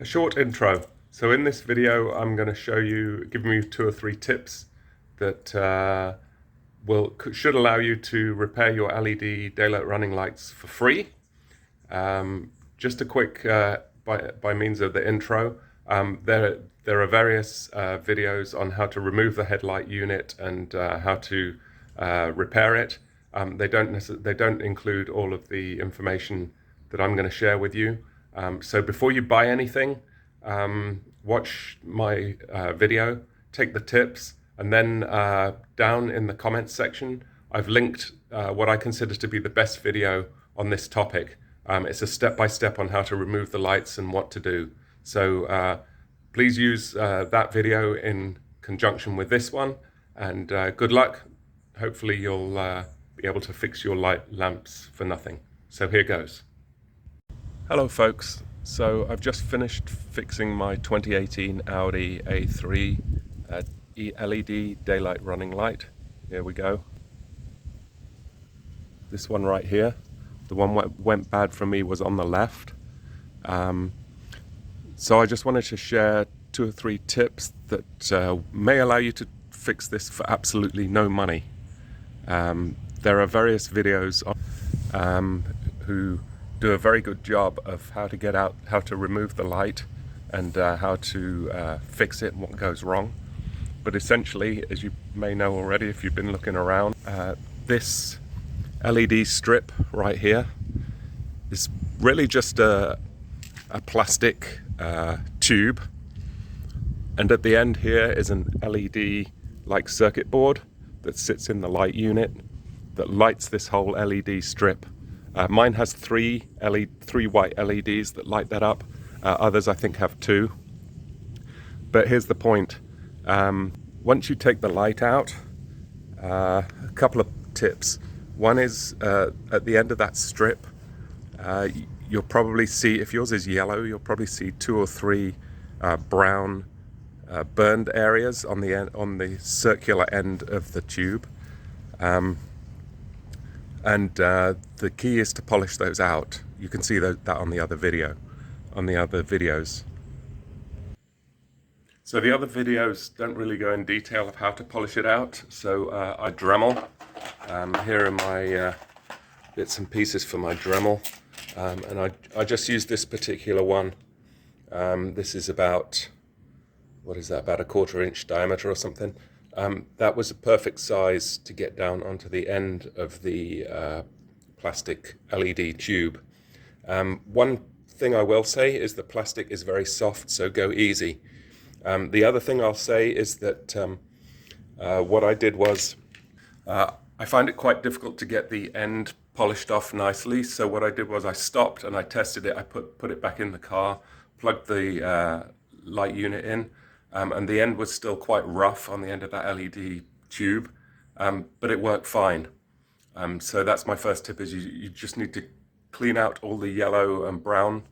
A short intro. So in this video, I'm going to show you, give you 2 or 3 tips that should allow you to repair your LED daylight running lights for free. Just a quick, by means of the intro, there are various videos on how to remove the headlight unit and how to repair it. They don't include all of the information that I'm going to share with you. So before you buy anything, watch my video, take the tips, and then down in the comments section, I've linked what I consider to be the best video on this topic. It's a step-by-step on how to remove the lights and what to do. So please use that video in conjunction with this one, and good luck. Hopefully you'll be able to fix your light lamps for nothing. So here goes. Hello folks, so I've just finished fixing my 2018 Audi A3 LED daylight running light. Here we go. This one right here, the one that went bad for me was on the left. So I just wanted to share 2 or 3 tips that may allow you to fix this for absolutely no money. There are various videos who do a very good job of how to get out, how to remove the light, and how to fix it and what goes wrong. But essentially, as you may know already if you've been looking around, this LED strip right here is really just a plastic tube, and at the end here is an LED like circuit board that sits in the light unit that lights this whole LED strip. Mine has 3 white LEDs that light that up. Others I think have 2. But here's the point. Once you take the light out, a couple of tips. One is at the end of that strip, you'll probably see, if yours is yellow, you'll probably see 2 or 3 brown burned areas on the circular end of the tube. And the key is to polish those out. You can see that on the other videos. So the other videos don't really go in detail of how to polish it out. So I Dremel. Here are my bits and pieces for my Dremel. And I just used this particular one. This is about, what is that, about a 1/4 inch diameter or something. That was a perfect size to get down onto the end of the plastic LED tube. One thing I will say is the plastic is very soft, so go easy. The other thing I'll say is that what I did was, I find it quite difficult to get the end polished off nicely, so what I did was I stopped and I tested it. I put it back in the car, plugged the light unit in, and the end was still quite rough on the end of that LED tube, but it worked fine. So that's my first tip, is you just need to clean out all the yellow and brown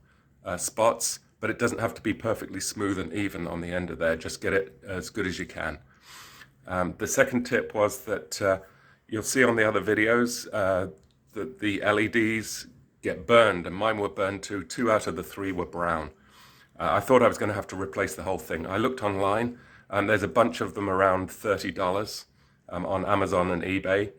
spots, but it doesn't have to be perfectly smooth and even on the end of there. Just get it as good as you can. The second tip was that you'll see on the other videos that the LEDs get burned, and mine were burned too. 2 out of the 3 were brown. I thought I was going to have to replace the whole thing. I looked online, and there's a bunch of them around $30 on Amazon and eBay,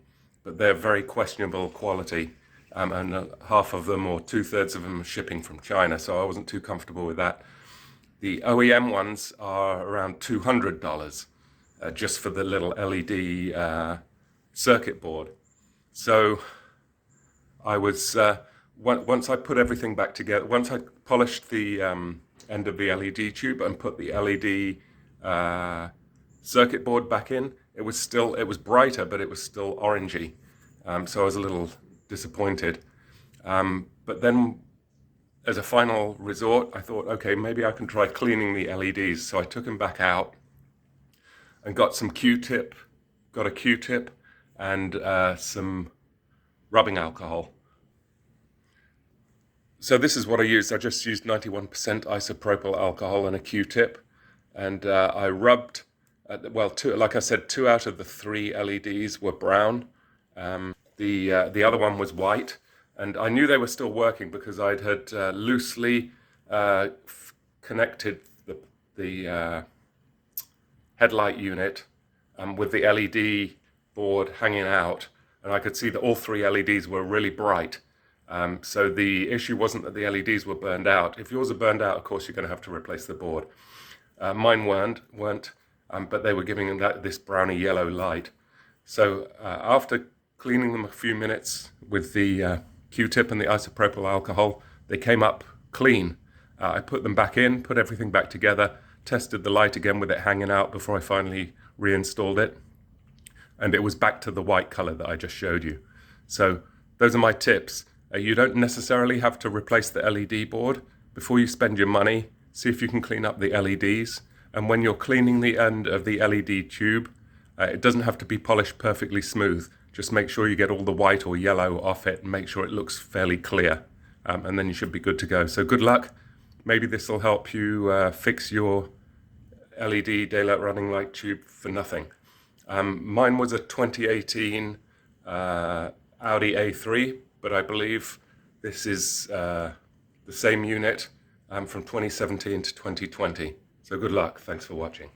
but they're very questionable quality, and half of them, or 2/3 of them, are shipping from China, so I wasn't too comfortable with that. The OEM ones are around $200 just for the little LED circuit board. So I was, once I put everything back together, once I polished the end of the LED tube and put the LED circuit board back in, it was brighter, but it was still orangey. So I was a little disappointed. But then as a final resort, I thought, okay, maybe I can try cleaning the LEDs. So I took them back out and got a Q-tip and some rubbing alcohol. So this is what I used. I just used 91% isopropyl alcohol and a Q-tip, and I rubbed, like I said, 2 out of the 3 LEDs were brown. The other one was white, and I knew they were still working because I'd had loosely connected the headlight unit with the LED board hanging out, and I could see that all 3 LEDs were really bright. So the issue wasn't that the LEDs were burned out. If yours are burned out, of course, you're going to have to replace the board. Mine weren't, but they were giving this browny yellow light. So after cleaning them a few minutes with the Q-tip and the isopropyl alcohol, they came up clean. I put them back in, put everything back together, tested the light again with it hanging out before I finally reinstalled it, and it was back to the white color that I just showed you. So those are my tips. You don't necessarily have to replace the LED board. Before you spend your money, see if you can clean up the LEDs. And when you're cleaning the end of the LED tube, it doesn't have to be polished perfectly smooth. Just make sure you get all the white or yellow off it and make sure it looks fairly clear. And then you should be good to go. So good luck. Maybe this will help you fix your LED daylight running light tube for nothing. Mine was a 2018 Audi A3, but I believe this is the same unit from 2017 to 2020. So good luck. Thanks for watching.